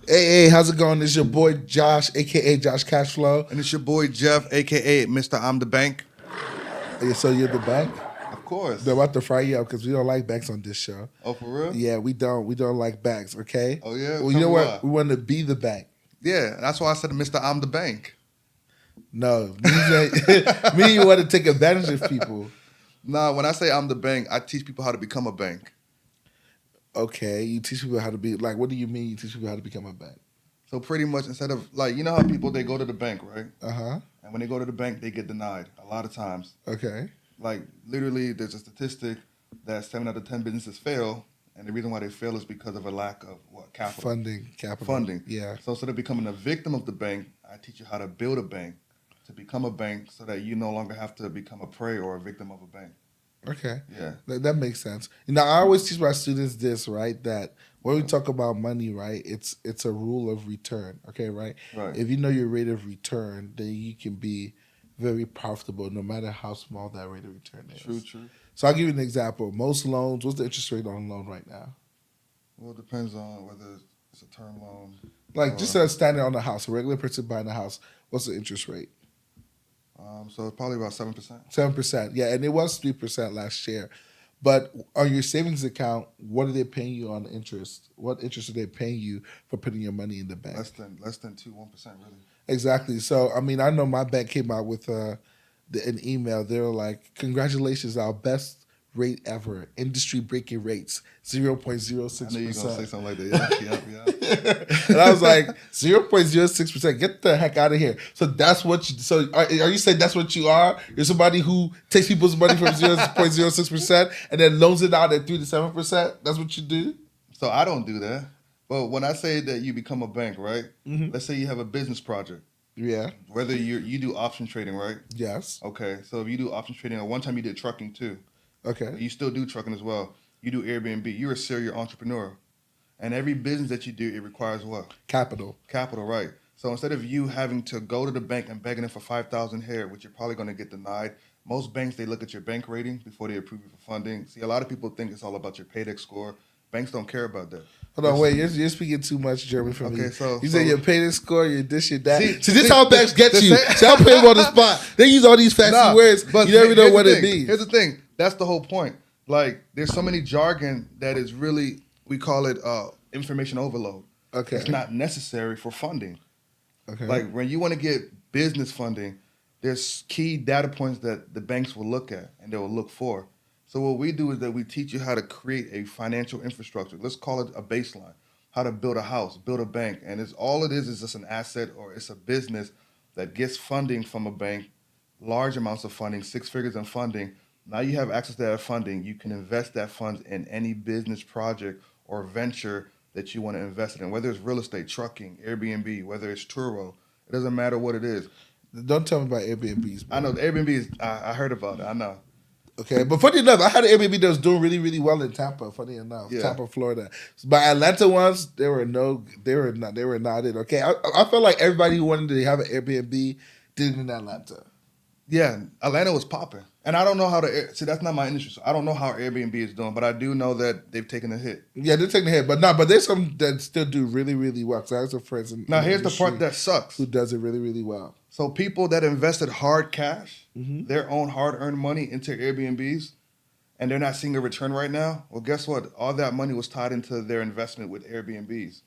Hey, how's it going? It's your boy Josh, aka Joshcashflow. And it's your boy Jeff, aka Mr. I'm the Bank. Hey, so you're the bank? Of They're course. about to fry you up because we don't like banks on this show. Oh, for real? Yeah, we don't. We don't like banks. Okay. Oh, yeah? Well, you Tell know me what? why. We want to be the bank. Yeah, that's why I said Mr. I'm the Bank. No, me, you want to take advantage of people. Nah, when I say I'm the bank, I teach people how to become a bank. Okay, you teach people how to be like. What do you mean? You teach people how to become a bank? So pretty much instead of, like, you know how people, they go to the bank, right? Uh-huh. And when they go to the bank, they get denied a lot of times. Okay. Like, literally, there's a statistic that 7 out of 10 businesses fail. And the reason why they fail is because of a lack of what? Capital. Funding, capital. Funding. Yeah. So instead of becoming a victim of the bank, I teach you how to build a bank, to become a bank, so that you no longer have to become a prey or a victim of a bank. Okay. Yeah. That makes sense. You know, I always teach my students this, right? That when we talk about money, right, it's a rule of return. Okay, right? Right. If you know your rate of return, then you can be very profitable no matter how small that rate of return is. True. So I'll give you an example. Most loans, what's the interest rate on a loan right now? Well, it depends on whether it's a term loan. Like just a standard on a house, a regular person buying a house, what's the interest rate? So it's probably about 7%. 7%. Yeah, and it was 3% last year. But on your savings account, what are they paying you on interest? What interest are they paying you for putting your money in the bank? Less than 1% really. Exactly. So I mean, I know my bank came out with an email. They were like, "Congratulations, our best rate ever, industry breaking rates, 0.06%." I knew you were gonna say something like that. Yeah. And I was like, 0.06%. Get the heck out of here. So that's what you. So are you saying that's what you are? You're somebody who takes people's money from 0.06% and then loans it out at 3 to 7%. That's what you do. So I don't do that. But when I say that you become a bank, right? Mm-hmm. Let's say you have a business project. Yeah. Whether you do option trading, right? Yes. Okay. So if you do option trading, or one time you did trucking too. Okay. You still do trucking as well. You do Airbnb. You're a serial entrepreneur. And every business that you do, it requires what? Capital. Capital, right. So instead of you having to go to the bank and begging them for 5,000 here, which you're probably going to get denied, most banks, they look at your bank rating before they approve you for funding. See, a lot of people think it's all about your paydex score. Banks don't care about that. Hold on, wait. You're speaking too much German for me. Okay, so You say your payment score, your this, your that. See, this how banks get you. same- See, I'll put him on the spot. They use all these fancy words, but you never know what it means. Here's the thing. That's the whole point. Like, there's so many jargon that is really, we call it information overload. Okay. It's not necessary for funding. Okay. Like, when you want to get business funding, there's key data points that the banks will look at and they will look for. So what we do is that we teach you how to create a financial infrastructure. Let's call it a baseline. How to build a house, build a bank. And it's all it is just an asset, or it's a business that gets funding from a bank, large amounts of funding, 6 figures in funding. Now you have access to that funding. You can invest that funds in any business project or venture that you want to invest in, whether it's real estate, trucking, Airbnb, whether it's Turo. It doesn't matter what it is. Don't tell me about Airbnbs, bro. I know the Airbnb is, I heard about it. I know. Okay, but funny enough, I had an Airbnb that was doing really, really well in Tampa. Funny enough, Yeah. Tampa, Florida. But Atlanta ones, they were not it. Okay, I felt like everybody who wanted to have an Airbnb did it in Atlanta. Yeah, Atlanta was popping. And I don't know how to, see, that's not my industry. So I don't know how Airbnb is doing, but I do know that they've taken a hit. Yeah, they're taking a hit, but there's some that still do really, really well. So I have some friends in Now, the here's the part industry that sucks. who does it really, really well. So people that invested hard cash, Mm-hmm. their own hard-earned money into Airbnbs, and they're not seeing a return right now, well, guess what? All that money was tied into their investment with Airbnbs.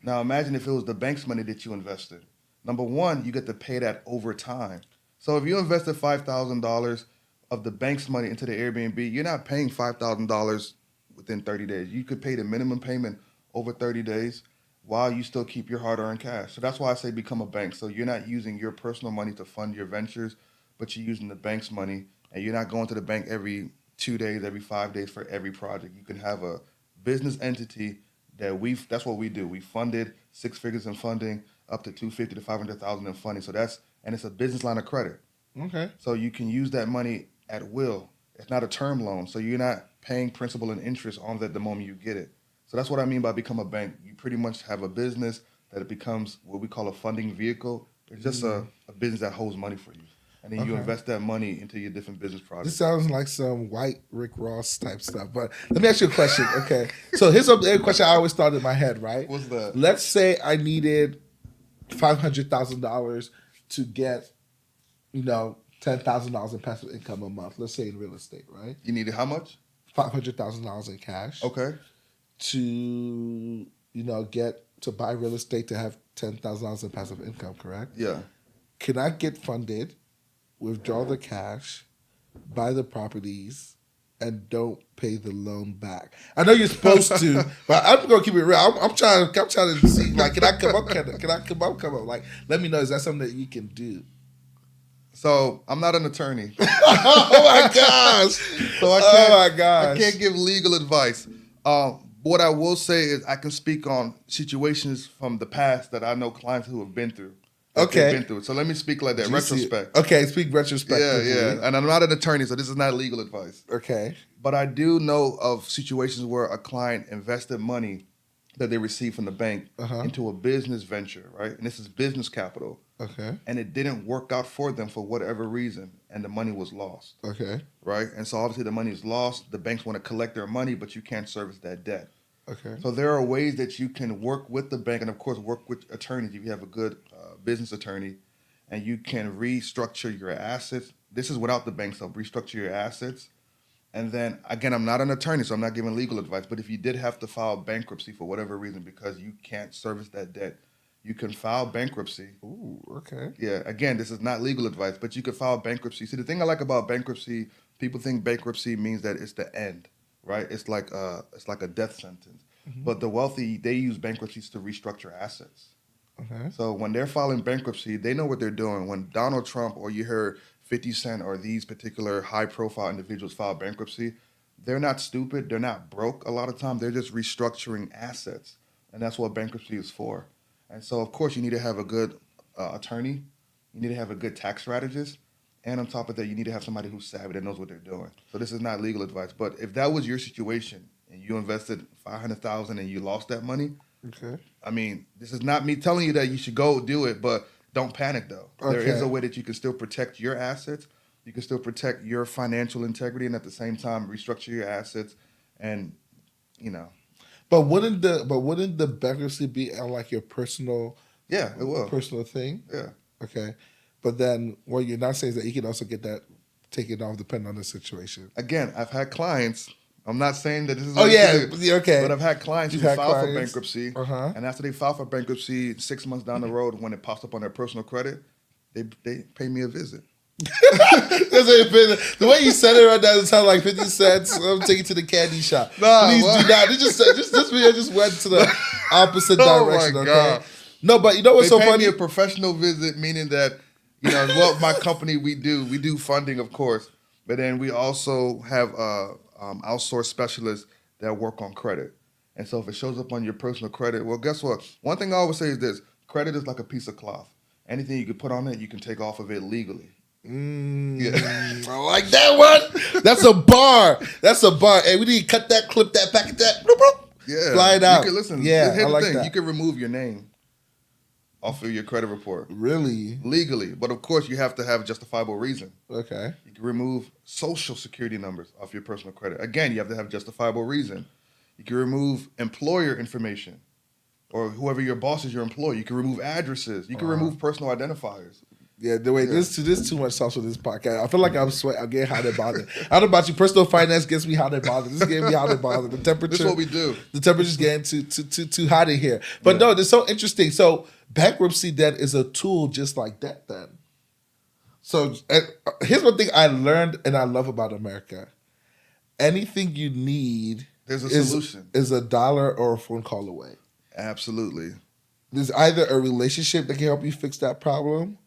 Now, imagine if it was the bank's money that you invested. Number one, you get to pay that over time. So if you invested $5,000 of the bank's money into the Airbnb, you're not paying $5,000 within 30 days. You could pay the minimum payment over 30 days while you still keep your hard-earned cash. So that's why I say become a bank. So you're not using your personal money to fund your ventures, but you're using the bank's money, and you're not going to the bank every 2 days, every 5 days for every project. You can have a business entity that's what we do. We funded 6 figures in funding, up to 250 to 500,000 in funding. So and it's a business line of credit. Okay. So you can use that money at will. It's not a term loan. So you're not paying principal and interest on that the moment you get it. So that's what I mean by become a bank. You pretty much have a business that it becomes what we call a funding vehicle. It's just a business that holds money for you. and then you invest that money into your different business This projects. sounds like some white Rick Ross type stuff. But let me ask you a question. Okay. So here's a question I always thought in my head, right? What's that? Let's say I needed $500,000 to get, $10,000 in passive income a month. Let's say in real estate, right? You needed how much? $500,000 in cash. Okay. To get to buy real estate to have $10,000 in passive income, correct? Yeah. Can I get funded, withdraw the cash, buy the properties, and don't pay the loan back? I know you're supposed to, but I'm gonna keep it real. I'm trying to see, like, can I come up? Can I come up? Like, let me know. Is that something that you can do? So I'm not an attorney. Oh my gosh! So I can't give legal advice. What I will say is I can speak on situations from the past that I know clients who have been through. Okay. Been through. So let me speak like that. Retrospect. Okay, speak retrospectively. Yeah. And I'm not an attorney, so this is not legal advice. Okay. But I do know of situations where a client invested money that they received from the bank into a business venture, right? And this is business capital. Okay. And it didn't work out for them for whatever reason, and the money was lost. Okay. Right? And so obviously the money is lost. The banks want to collect their money, but you can't service that debt. Okay. So there are ways that you can work with the bank, and of course work with attorneys if you have a good business attorney, and you can restructure your assets. This is without the bank, so restructure your assets. And then, again, I'm not an attorney, so I'm not giving legal advice, but if you did have to file bankruptcy for whatever reason because you can't service that debt, you can file bankruptcy. Ooh, okay. Yeah, again, this is not legal advice, but you could file bankruptcy. See, the thing I like about bankruptcy, people think bankruptcy means that it's the end, right? It's like a death sentence. Mm-hmm. But the wealthy, they use bankruptcies to restructure assets. Okay. So when they're filing bankruptcy, they know what they're doing. When Donald Trump or you heard 50 Cent or these particular high-profile individuals file bankruptcy, they're not stupid. They're not broke a lot of time. They're just restructuring assets, and that's what bankruptcy is for. And so, of course, you need to have a good attorney. You need to have a good tax strategist. And on top of that, you need to have somebody who's savvy that knows what they're doing. So this is not legal advice. But if that was your situation and you invested $500,000 and you lost that money, okay. I mean, this is not me telling you that you should go do it, but don't panic, though. Okay. There is a way that you can still protect your assets. You can still protect your financial integrity and at the same time restructure your assets and, But wouldn't the bankruptcy be on like your personal? Yeah, it will. Personal thing. Yeah. Okay, but then what you're not saying is that you can also get that taken off depending on the situation. Again, I've had clients. I'm not saying that this is. Okay. But I've had clients who file for bankruptcy, and after they file for bankruptcy, 6 months down the road, when it pops up on their personal credit, they pay me a visit. The way you said it right now, it sounds like 50 cents. I'm taking you to the candy shop. Nah, please do not. This video just went to the opposite direction. Oh my God. Okay. No, but you know what's so funny? They pay me a professional visit, meaning that what my company we do funding, of course, but then we also have outsourced specialists that work on credit. And so if it shows up on your personal credit, well, guess what? One thing I always say is this: credit is like a piece of cloth. Anything you can put on it, you can take off of it legally. I like that one. That's a bar. Hey, we need to cut that, clip that, packet that. Bloop, bloop. Yeah. Fly it out. You can, listen, yeah, here's I like the thing. that. You can remove your name off of your credit report. Really? Legally. But of course, you have to have a justifiable reason. Okay. You can remove social security numbers off your personal credit. Again, you have to have justifiable reason. You can remove employer information or whoever your boss is, your employee. You can remove addresses. You can remove personal identifiers. Yeah, this too much sauce with this podcast. I feel like I'm sweating. I'm getting hot and bothered. I don't know about you. Personal finance gets me hot and bothered. This gets me hot and bothered. The temperature. This is what we do. The temperature's getting too hot in here. But no, it's so interesting. So bankruptcy then is a tool just like that then. So here's one thing I learned and I love about America. Anything you need there's a solution. Is $1 or a phone call away. Absolutely. There's either a relationship that can help you fix that problem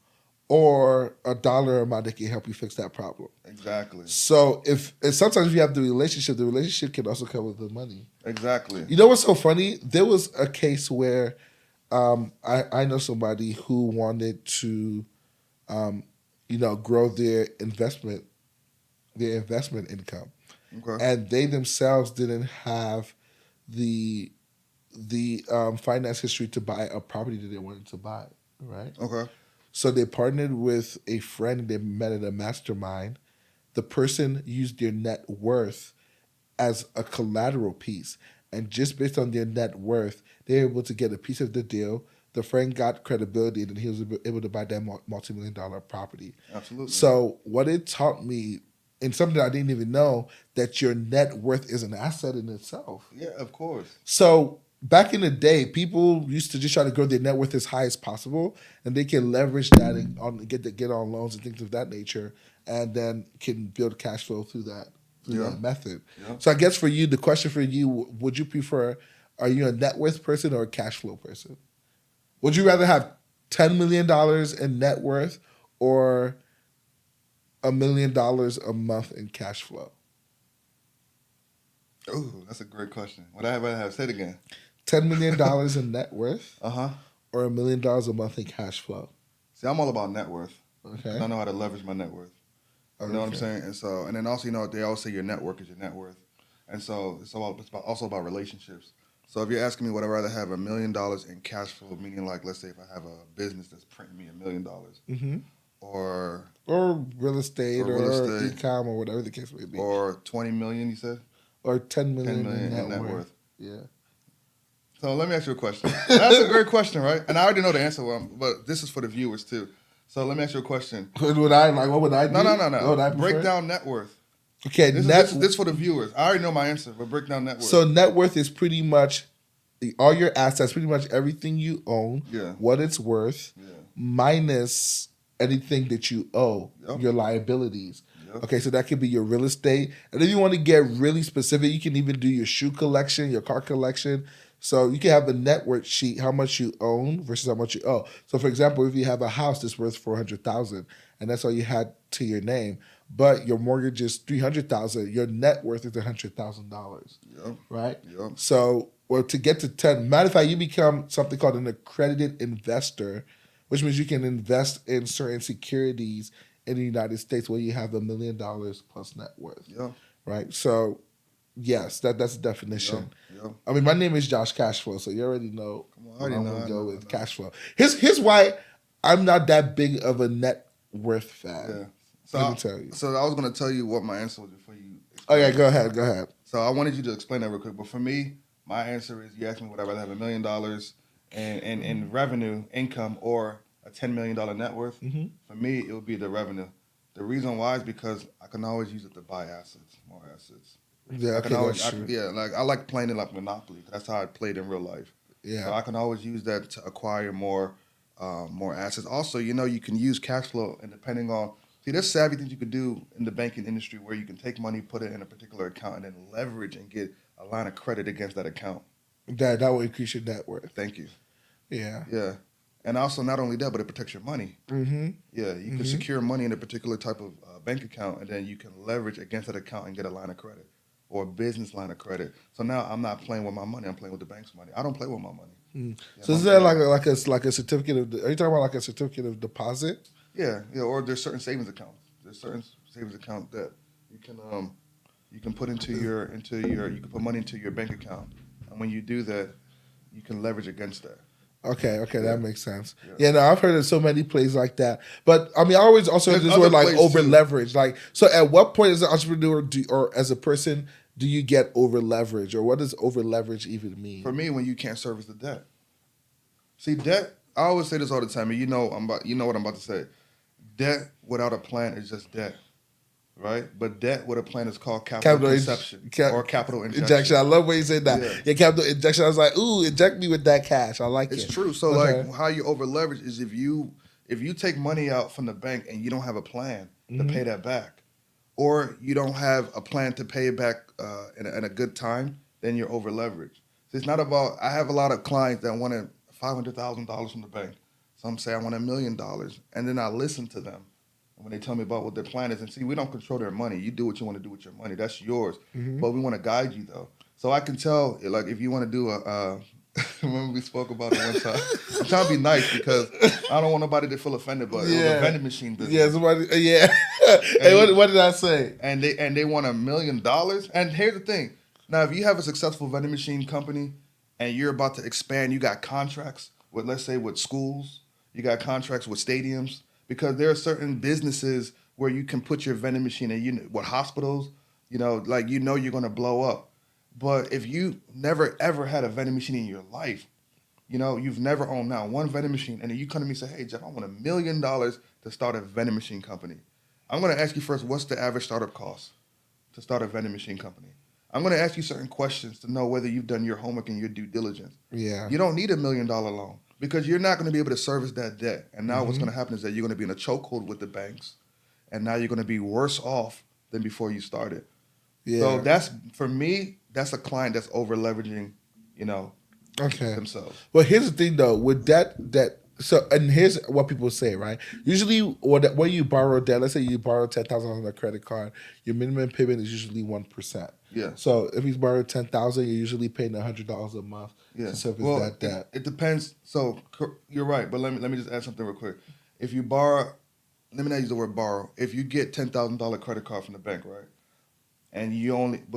or $1 amount that can help you fix that problem. Exactly. So if sometimes if you have the relationship can also come with the money. Exactly. You know what's so funny? There was a case where I know somebody who wanted to grow their investment income. Okay. And they themselves didn't have the finance history to buy a property that they wanted to buy, right? Okay. So they partnered with a friend they met at a mastermind. The person used their net worth as a collateral piece. And just based on their net worth, they were able to get a piece of the deal. The friend got credibility, and then he was able to buy that multi-million dollar property. Absolutely. So what it taught me, and something I didn't even know, that your net worth is an asset in itself. Yeah, of course. So back in the day, people used to just try to grow their net worth as high as possible, and they can leverage that and get on loans and things of that nature, and then can build cash flow through that method. Yeah. So I guess for you, the question for you, would you prefer, are you a net worth person or a cash flow person? Would you rather have $10 million in net worth or $1 million a month in cash flow? Ooh, that's a great question. What I have say it again. $10 million in net worth Uh-huh. or $1 million a month in cash flow? See, I'm all about net worth. Okay. I know how to leverage my net worth. You know what I'm saying? And then also, they always say your network is your net worth. And so it's also about relationships. So if you're asking me, would I rather have $1 million in cash flow, meaning like, let's say if I have a business that's printing me $1 million, or real estate or e-com or whatever the case may be, or 20 million, you said, or 10 million in net worth. Yeah. So let me ask you a question. That's a great question, right? And I already know the answer, but this is for the viewers too. So let me ask you a question. What would I do? No. Break down net worth. Okay, this is for the viewers. I already know my answer, but break down net worth. So net worth is pretty much all your assets, pretty much everything you own, what it's worth, minus anything that you owe, your liabilities. Okay, so that could be your real estate. And if you want to get really specific, you can even do your shoe collection, your car collection. So you can have a net worth sheet, how much you own versus how much you owe. So for example, if you have a house that's worth $400,000 and that's all you had to your name, but your mortgage is $300,000, your net worth is $100,000. Right? So, well, to get to 10, matter of fact, you become something called an accredited investor, which means you can invest in certain securities in the United States where you have $1 million plus net worth. Right? So, yes, that's the definition. I mean, my name is Joshcashflow, so you already know I'm going to go with cash flow. Here's why I'm not that big of a net worth fan. So Let me tell you. So I was going to tell you what my answer was before you. Okay, go ahead. So I wanted you to explain that real quick. But for me, my answer is, you asked me would I rather have $1 million in revenue, income, or a $10 million net worth. For me, it would be the revenue. The reason why is because I can always use it to buy more assets. Yeah, that's true. Like I like playing it like Monopoly. That's how I played in real life. Yeah. So I can always use that to acquire more assets. Also, you can use cash flow, and depending on, there's savvy things you could do in the banking industry where you can take money, put it in a particular account, and then leverage and get a line of credit against that account. That will increase your net worth. Thank you. Yeah. Yeah. And also, not only that, but it protects your money. Yeah, you can secure money in a particular type of bank account, and then you can leverage against that account and get a line of credit or a business line of credit. So now I'm not playing with my money; I'm playing with the bank's money. I don't play with my money. So is that like a certificate of? Are you talking about like a certificate of deposit? Yeah. Or there's certain savings accounts. There's certain savings accounts that you can put into your you can put money into your bank account, and when you do that, you can leverage against that. Okay, that makes sense. Yeah, no, I've heard of so many plays like that. But I mean, I always also heard this word like over leverage. Like, so at what point as an entrepreneur or as a person do you get over leverage, or what does over leverage even mean? For me, when you can't service the debt. See, debt. I always say this all the time, and you know what I'm about to say. Debt without a plan is just debt. Right? But debt with a plan is called capital inception or capital injection. I love when you say that. Yeah, capital injection. I was like, ooh, inject me with that cash. I like it. It's true. So like how you over leverage is if you take money out from the bank and you don't have a plan to pay that back, or you don't have a plan to pay it back in a good time, then you're over leveraged. So it's not about, I have a lot of clients that wanted $500,000 from the bank. Some say I want $1 million, and then I listen to them when they tell me about what their plan is. And see, we don't control their money. You do what you want to do with your money. That's yours. But we want to guide you, though. So I can tell, like, if you want to do remember we spoke about it one time. I'm trying to be nice because I don't want nobody to feel offended, but it was a vending machine business. Yeah, somebody, Hey, what did I say? And they want $1 million. And here's the thing. Now, if you have a successful vending machine company and you're about to expand, you got contracts with, let's say, with schools, You got contracts with stadiums because there are certain businesses where you can put your vending machine in. What hospitals, like you're gonna blow up. But if you never ever had a vending machine in your life, you've never owned now one vending machine, and then you come to me and say, "Hey, Jeff, I want $1 million to start a vending machine company." I'm gonna ask you first, what's the average startup cost to start a vending machine company? I'm going to ask you certain questions to know whether you've done your homework and your due diligence. Yeah. You don't need $1 million loan because you're not going to be able to service that debt. And now what's going to happen is that you're going to be in a chokehold with the banks, and now you're going to be worse off than before you started. Yeah. So that's, for me, that's a client that's over leveraging, themselves. Well, here's the thing though, with debt. So, and here's what people say, right? Usually, when you borrow debt, let's say you borrow $10,000 on a credit card, your minimum payment is usually 1%. Yeah. So, if he's borrowed $10,000, you're usually paying $100 a month to service that debt. It depends. So, you're right, but let me just add something real quick. If you borrow, let me not use the word borrow. If you get $10,000 credit card from the bank, right? And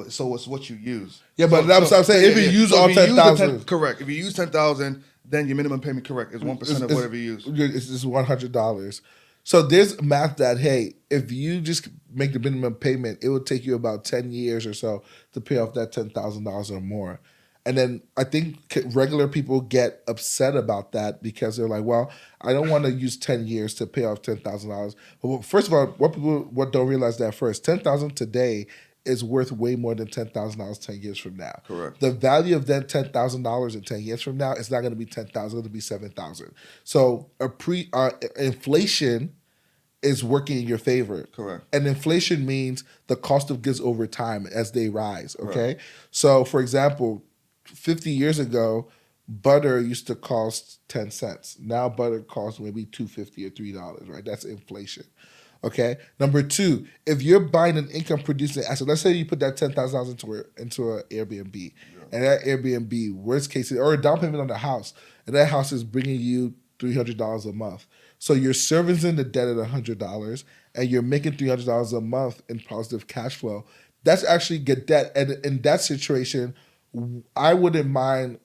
so it's what you use. Yeah, but I'm saying if you use all 10,000, correct. If you use 10,000, then your minimum payment, correct, is 1% of whatever you use. It's $100. So there's math that, hey, if you just make the minimum payment, it will take you about 10 years or so to pay off that $10,000 or more. And then I think regular people get upset about that because they're like, well, I don't want to use 10 years to pay off $10,000. But first of all, what don't realize that first, $10,000 today is worth way more than $10,000 10 years from now. Correct. The value of that $10,000 in 10 years from now is not going to be 10,000, it's going to be 7,000. So inflation is working in your favor. Correct. And inflation means the cost of goods over time as they rise, okay? Right. So, for example, 50 years ago, butter used to cost 10 cents. Now butter costs maybe $2.50 or $3, right? That's inflation. Okay. Number two, if you're buying an income producing asset, let's say you put that $10,000 into an Airbnb, and that Airbnb, worst case, or a down payment on the house, and that house is bringing you $300 a month. So you're servicing the debt at $100, and you're making $300 a month in positive cash flow. That's actually good debt. And in that situation, I wouldn't mind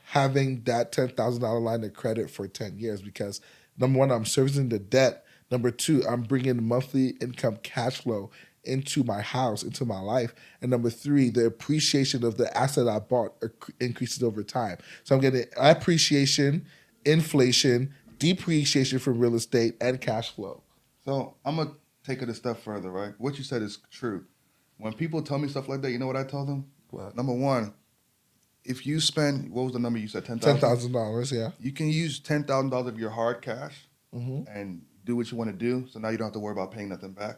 having that $10,000 line of credit for 10 years because, number one, I'm servicing the debt. Number two, I'm bringing monthly income cash flow into my house, into my life. And number three, the appreciation of the asset I bought increases over time. So I'm getting appreciation, inflation, depreciation from real estate, and cash flow. So I'm going to take it a step further, right? What you said is true. When people tell me stuff like that, you know what I tell them? What? Number one, if you spend, what was the number you said, $10,000? $10,000, yeah. You can use $10,000 of your hard cash and do what you want to do, so now you don't have to worry about paying nothing back.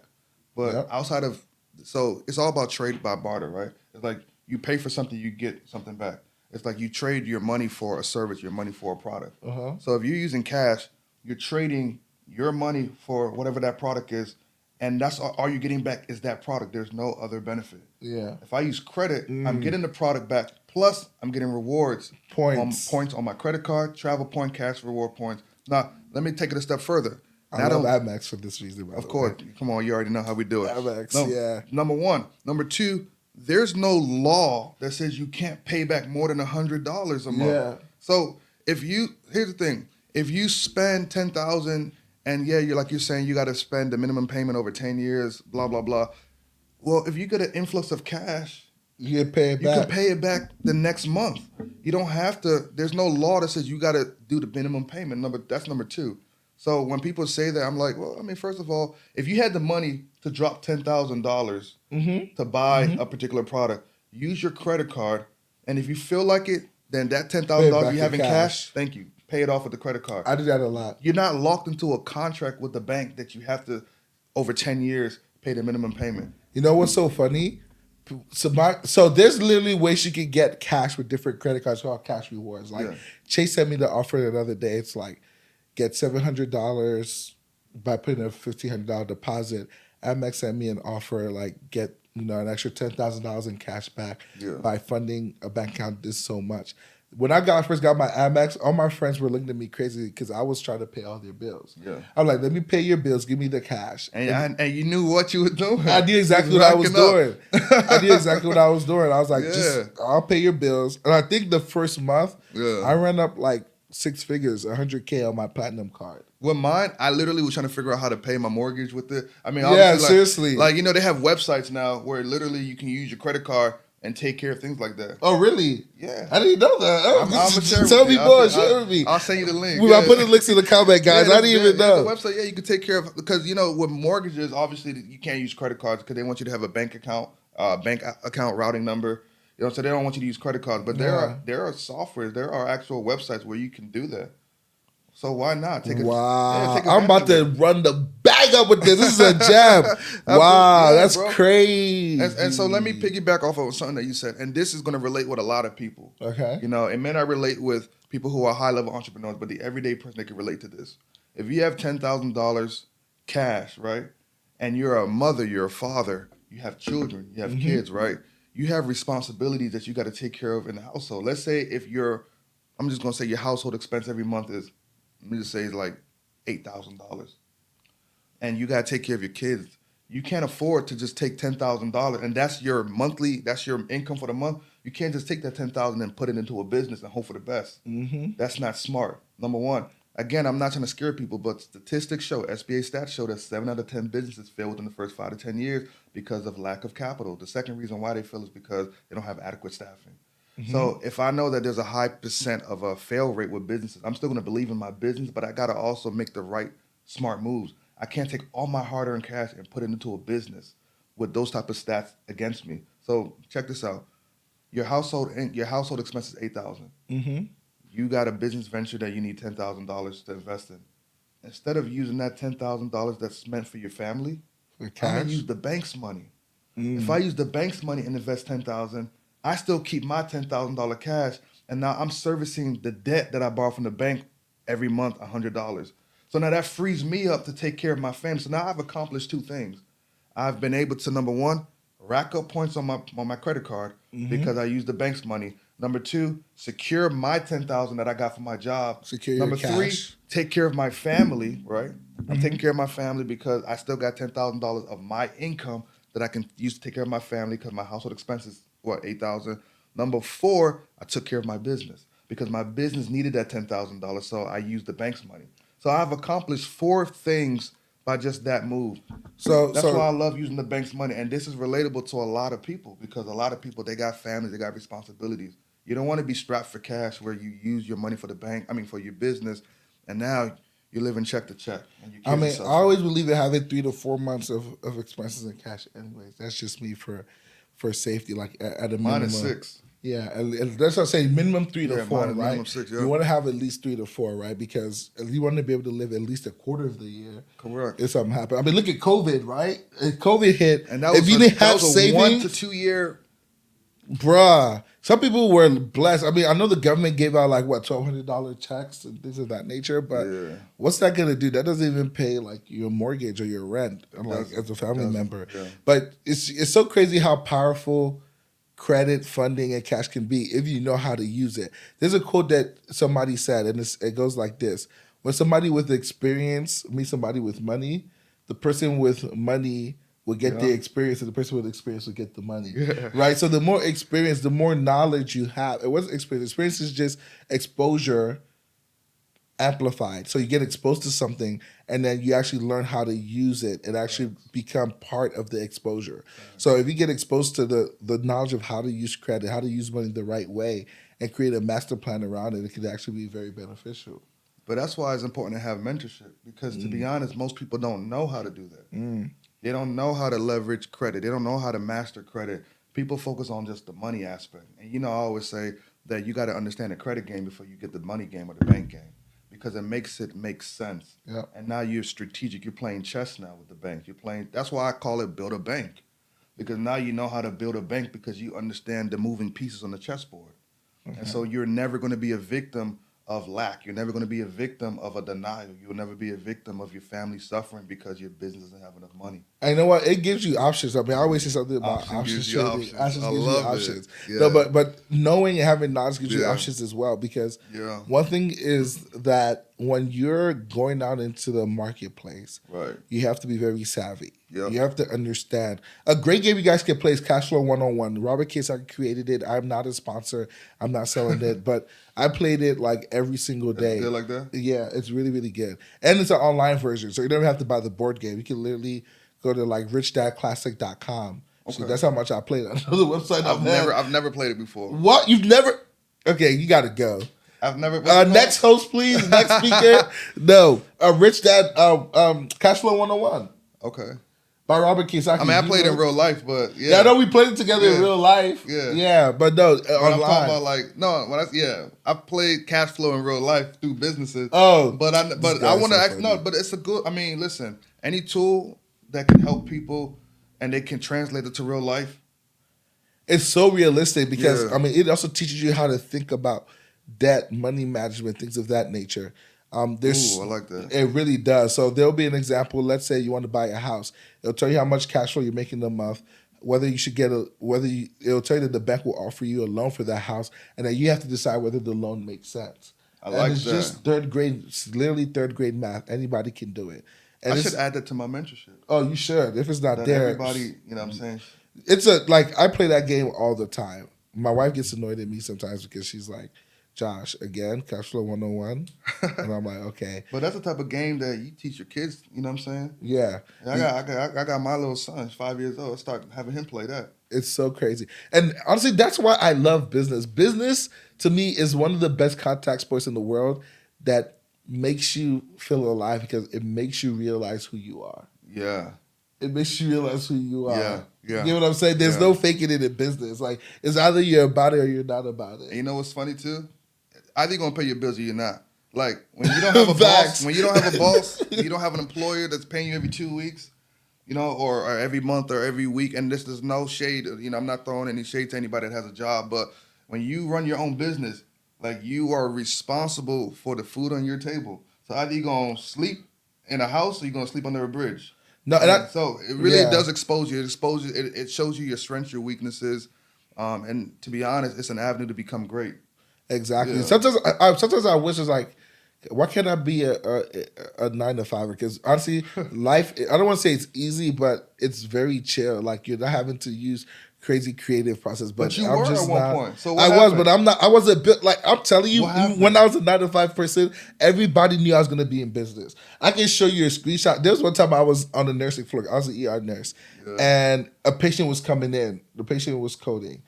But outside of, so it's all about trade by barter, right? It's like you pay for something, you get something back. It's like you trade your money for a service, your money for a product. So if you're using cash, you're trading your money for whatever that product is, and that's all you're getting back is that product. There's no other benefit. Yeah. If I use credit, I'm getting the product back, plus I'm getting rewards. Points on my credit card, travel point, cash reward points. Now, let me take it a step further. I love Amex for this reason. Of course. Come on, you already know how we do it. Amex, yeah. Number one. Number two, there's no law that says you can't pay back more than $100 a month. Yeah. So here's the thing. If you spend $10,000 and you're saying you got to spend the minimum payment over 10 years, blah, blah, blah. Well, if you get an influx of cash, you can pay it back the next month. You don't have to, there's no law that says you got to do the minimum payment. That's number two. So when people say that, I'm like, well, I mean, first of all, if you had the money to drop $10,000 to buy a particular product, use your credit card, and if you feel like it, then that $10,000 you have in cash, thank you, pay it off with the credit card. I do that a lot. You're not locked into a contract with the bank that you have to, over 10 years, pay the minimum payment. You know what's so funny? So there's literally ways you can get cash with different credit cards called cash rewards. Like Chase sent me the offer the other day. It's like, get $700 by putting a $1,500 deposit. Amex sent me an offer, like get an extra $10,000 in cash back by funding a bank account this so much. When I first got my Amex, all my friends were looking at me crazy because I was trying to pay all their bills. Yeah. I'm like, let me pay your bills, give me the cash. And you knew what you were doing. I knew exactly what I was doing. I was like, just I'll pay your bills. And I think the first month, I ran up like six figures, 100K on my platinum card. With mine, I literally was trying to figure out how to pay my mortgage with it. I mean, Yeah, obviously, seriously. like, you know, they have websites now where literally you can use your credit card and take care of things like that. Oh, really? Yeah. I didn't know that. Oh, I'm gonna share tell with me you. more. Share with me. I'll send you the link. I'll put the links in the comment, guys. I didn't even know. The website, yeah, you can take care of, because, you know, with mortgages, obviously you can't use credit cards because they want you to have a bank account routing number. You know, so they don't want you to use credit cards. But there are softwares, there are actual websites where you can do that. So why not? Take I'm about to run the bag up with this. This is a jam. Wow, that's bro. Crazy. And so let me piggyback off of something that you said. And this is going to relate with a lot of people. Okay. You know, it may not relate with people who are high-level entrepreneurs, but the everyday person, they can relate to this. If you have $10,000 cash, right, and you're a mother, you're a father, you have children, you have kids, right, you have responsibilities that you got to take care of in the household. Let's say I'm just going to say your household expense every month is, let me just say, it's like $8,000. And you got to take care of your kids. You can't afford to just take $10,000 and that's your income for the month. You can't just take that $10,000 and put it into a business and hope for the best. That's not smart. Number one. Again, I'm not trying to scare people, but statistics show, SBA stats show that 7 out of 10 businesses fail within the first 5 to 10 years because of lack of capital. The second reason why they fail is because they don't have adequate staffing. So if I know that there's a high percent of a fail rate with businesses, I'm still going to believe in my business, but I got to also make the right smart moves. I can't take all my hard-earned cash and put it into a business with those type of stats against me. So check this out. Your household expense is $8,000. You got a business venture that you need $10,000 to invest in. Instead of using that $10,000 that's meant for your family, I'm going to use the bank's money. If I use the bank's money and invest $10,000, I still keep my $10,000 cash, and now I'm servicing the debt that I borrow from the bank every month, $100. So now that frees me up to take care of my family. So now I've accomplished two things. I've been able to, number one, rack up points on my credit card because I use the bank's money. Number two, secure my $10,000 that I got from my job. Secure Number your three, cash. take care of my family, right? I'm taking care of my family because I still got $10,000 of my income that I can use to take care of my family because my household expenses, $8,000. Number four, I took care of my business because my business needed that $10,000, so I used the bank's money. So I've accomplished 4 things by just that move. So that's why I love using the bank's money. And this is relatable to a lot of people because a lot of people, they got families, they got responsibilities. You don't want to be strapped for cash where you use your money for for your business, and now you're living check to check. And I always believe in having 3 to 4 months of expenses in cash anyways. That's just me for safety, like at a minimum. Mine is 6. Yeah, and that's what I'm saying. Minimum 3 to 4, right? Minimum 6, yeah. You want to have at least 3 to 4, right? Because you want to be able to live at least a quarter of the year. Correct. If something happened. I mean, look at COVID, right? If COVID hit, and that was if you didn't have savings, 1 to 2 year. Bruh, some people were blessed. I mean, I know the government gave out like $1,200 checks and things of that nature, but what's that gonna do? That doesn't even pay like your mortgage or your rent, like as a family member. Yeah. But it's so crazy how powerful credit, funding, and cash can be if you know how to use it. There's a quote that somebody said, and it goes like this: when somebody with experience meets somebody with money, the person with money will get the experience, and the person with experience will get the money. Yeah. Right? So the more experience, the more knowledge you have. It wasn't experience. Experience is just exposure amplified. So you get exposed to something, and then you actually learn how to use it and actually become part of the exposure. So if you get exposed to the knowledge of how to use credit, how to use money the right way, and create a master plan around it, it can actually be very beneficial. But that's why it's important to have mentorship, because to be honest, most people don't know how to do that. They don't know how to leverage credit. They don't know how to master credit. People focus on just the money aspect. And I always say that you got to understand the credit game before you get the money game or the bank game, because it makes sense. Yep. And now you're strategic. You're playing chess now with the bank. That's why I call it build a bank, because now you know how to build a bank because you understand the moving pieces on the chessboard. And so you're never going to be a victim of lack. You're never going to be a victim of a denial. You'll never be a victim of your family suffering because your business doesn't have enough money. And you know what? It gives you options. I mean, I always say something about options trading. Options gives you options. Yeah. No, but knowing and having knowledge gives you options as well, because one thing is that when you're going out into the marketplace, Right. you have to be very savvy. Yep. You have to understand. A great game you guys can play is Cashflow 101. Robert Kiyosaki created it. I'm not a sponsor. I'm not selling it, but I played it like every single day. Good like that? Yeah, it's really, really good. And it's an online version, so you don't have to buy the board game. You can literally go to like richdadclassic.com. So Okay. that's how much I played on the website. I've never played it before. What? You've never? Okay, you got to go. I've never. Next host, please. Next speaker. No, Rich Dad. Cashflow 101 Okay. by Robert Kiyosaki. I mean, I played in real life, but Yeah, I know we played it together in real life. Yeah. Yeah, but no, But I'm talking online. about I played cash flow in real life through businesses. Oh, but I guy want is to so ask funny. but it's a good. I mean, listen, any tool that can help people and they can translate it to real life. It's so realistic because Yeah. I mean, it also teaches you how to think about debt, money management, things of that nature. There's, Ooh, I like that. It really does. So there'll be an example. Let's say you want to buy a house. It'll tell you how much cash flow you're making a month. Whether you should get it'll tell you that the bank will offer you a loan for that house, and then you have to decide whether the loan makes sense. I like it's that. just third grade. It's literally third grade math. Anybody can do it. And I it's- should add that to my mentorship. Oh, you should. If it's not That there, everybody, you know what I'm saying? it's I play that game all the time. My wife gets annoyed at me sometimes because she's like, Josh, again, Cashflow 101. And I'm like, okay. But that's the type of game that you teach your kids, you know what I'm saying? Yeah. I got my little son, he's 5 years old. I start having him play that. It's so crazy. And honestly, that's why I love business. Business, to me, is one of the best contact sports in the world that makes you feel alive because it makes you realize who you are. Yeah. It makes you realize who you are. Yeah. You know what I'm saying? There's no faking it in business. Like, it's either you're about it or you're not about it. And you know what's funny too? Either you're gonna pay your bills or you're not. Like when you don't have a Facts. boss, when you don't have a boss, you don't have an employer that's paying you every 2 weeks, you know, or every month or every week. And this is no shade, you know, I'm not throwing any shade to anybody that has a job, but when you run your own business, like you are responsible for the food on your table. So either you're gonna sleep in a house or you're gonna sleep under a bridge. No, and so it really does expose you. It shows you your strengths, your weaknesses, and to be honest, it's an avenue to become great. Exactly. Yeah. Sometimes I wish it's like, why can't I be a 9 to 5? Because honestly, life, I don't want to say it's easy, but it's very chill. Like you're not having to use crazy creative process. But you I'm were just at one not, point. So I what was, happened? but I'm not. I was a bit like I'm telling you. What happened? When I was a 9 to 5 person, everybody knew I was going to be in business. I can show you a screenshot. There was one time I was on the nursing floor. I was an ER nurse, and a patient was coming in. The patient was coding,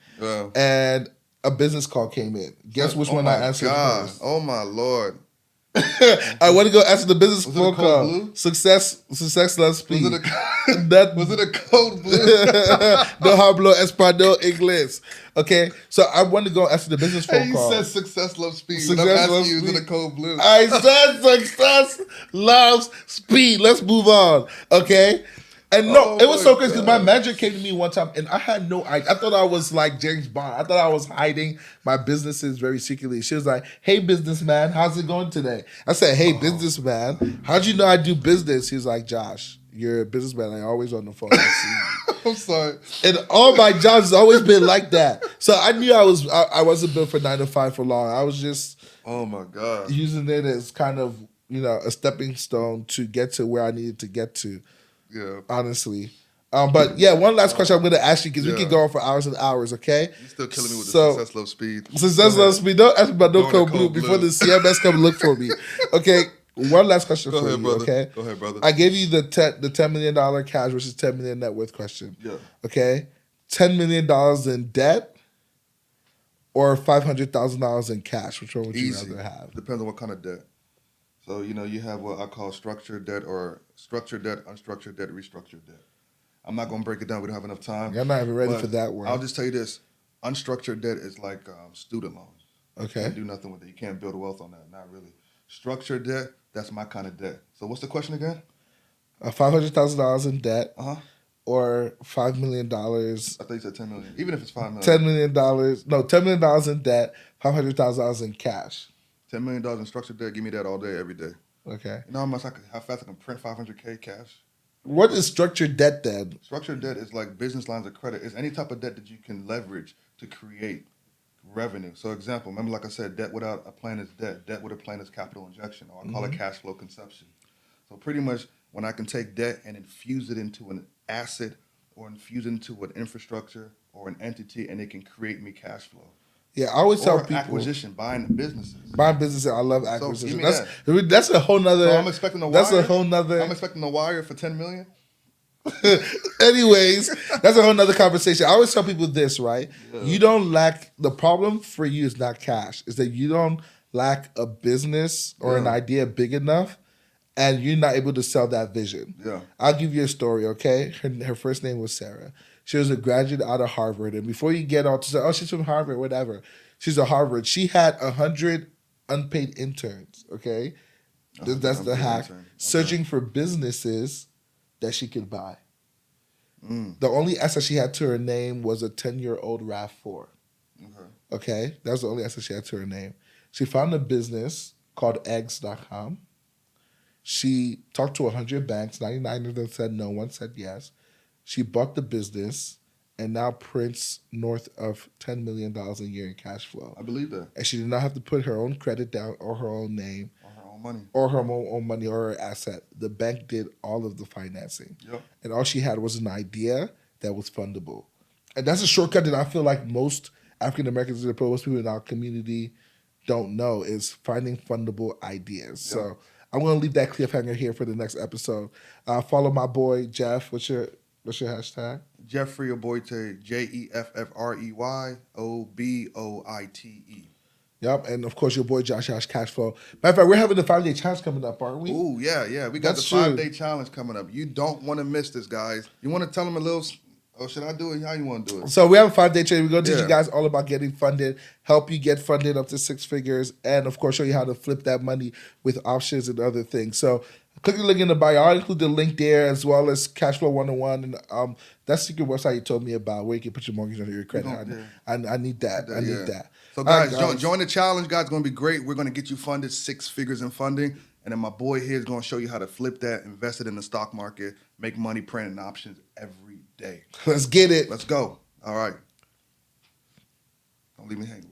and a business call came in. Guess which one I answered first? Oh my Lord! I want to go answer the business Was it a phone code call. blue? Success, less speed. Was it a That- was it a code blue? No hablo español English. Okay, so I want to go answer the business phone Hey, you call. said success loves speed. Success But I'm asking loves you, is it speed. a code blue? I said success loves speed. Let's move on. Okay. And no, Oh it was my so crazy because my God. manager came to me one time and I had no idea. I thought I was like James Bond. I thought I was hiding my businesses very secretly. She was like, "Hey, businessman, how's it going today?" I said, "Hey, businessman, how'd you know I do business?" He was like, "Josh, you're a businessman. I'm always on the phone. I see you." I'm sorry. And all my jobs has always been like that. So I knew I wasn't built for 9 to 5 for long. I was just Oh my God. using it as kind of, a stepping stone to get to where I needed to get to, Yeah. honestly. But yeah, one last question I'm going to ask you because we Yeah. could go on for hours and hours, okay? You're still killing me with So- the success loves speed. Success Go loves ahead. me. Don't ask me about no Go to code blue Code before Blue. the CMS come look for me. Okay, one last question Go for ahead, you, brother. okay? Go ahead, brother. I gave you the $10 million cash versus $10 million net worth question. Yeah. Okay, $10 million in debt or $500,000 in cash. Which one would you Easy. rather have? Depends on what kind of debt. So, you have what I call structured debt or structured debt, unstructured debt, restructured debt. I'm not going to break it down. We don't have enough time. I'm not even ready But for that word. I'll just tell you this. Unstructured debt is like student loans. You Okay. can't do nothing with it. You can't build wealth on that. Not really. Structured debt, that's my kind of debt. So what's the question again? $500,000 in debt Uh-huh. or $5 million. I thought you said 10 million. Even if it's 5 million. $10 million. No, $10 million in debt, $500,000 in cash. $10 million in structured debt, give me that all day, every day. Okay. You know how fast I can print 500K cash? What is structured debt then? Structured debt is like business lines of credit. It's any type of debt that you can leverage to create revenue. So example, remember like I said, debt without a plan is debt. Debt with a plan is capital injection, or I call it cash flow consumption. So pretty much when I can take debt and infuse it into an asset or infuse it into an infrastructure or an entity, and it can create me cash flow. Yeah, I always tell Or people acquisition, buying businesses. buying businesses. I love So acquisition. give me That's a whole nother. So I'm expecting a wire. That's a whole nother. I'm expecting a wire for 10 million. Anyways, that's a whole nother conversation. I always tell people this, right? Yeah. You don't lack, the problem for you is not cash. Is that you don't lack a business or an idea big enough and you're not able to sell that vision. Yeah. I'll give you a story, okay? Her first name was Sarah. She was a graduate out of Harvard. And before you get all to say, oh, she's from Harvard, whatever. She's a Harvard. She had 100 unpaid interns, okay? That's the hack. Okay. Searching for businesses that she could buy. The only asset she had to her name was a 10-year-old RAV4. Okay? That was the only asset she had to her name. She found a business called eggs.com. She talked to 100 banks. 99 of them said no. One said yes. She bought the business and now prints north of $10 million a year in cash flow. I believe that. And she did not have to put her own credit down or her own name. Money. Or her own money or her asset. The bank did all of the financing. Yep. And all she had was an idea that was fundable. And that's a shortcut that I feel like most African Americans, most people in our community don't know, is finding fundable ideas. Yep. So I'm going to leave that cliffhanger here for the next episode. Follow my boy, Jeff. What's your hashtag? Jeffrey Oboite, JEFFREY OBOITE. Yep, and of course your boy Joshcashflow. Matter of fact, we're having the 5-day challenge coming up, aren't we? Oh yeah. We got the 5-day challenge coming up. You don't want to miss this, guys. You want to tell them a little? Oh, should I do it? How you want to do it? So we have a 5-day challenge. We're going to teach you guys all about getting funded, help you get funded up to 6 figures, and of course show you how to flip that money with options and other things. So click the link in the bio. I'll include the link there as well as Cashflow 101 and that secret website you told me about where you can put your mortgage under your credit. I need that. I need that. So guys, join the challenge, guys. It's going to be great. We're going to get you funded 6 figures in funding. And then my boy here is going to show you how to flip that, invest it in the stock market, make money printing options every day. Let's get it. Let's go. All right. Don't leave me hanging.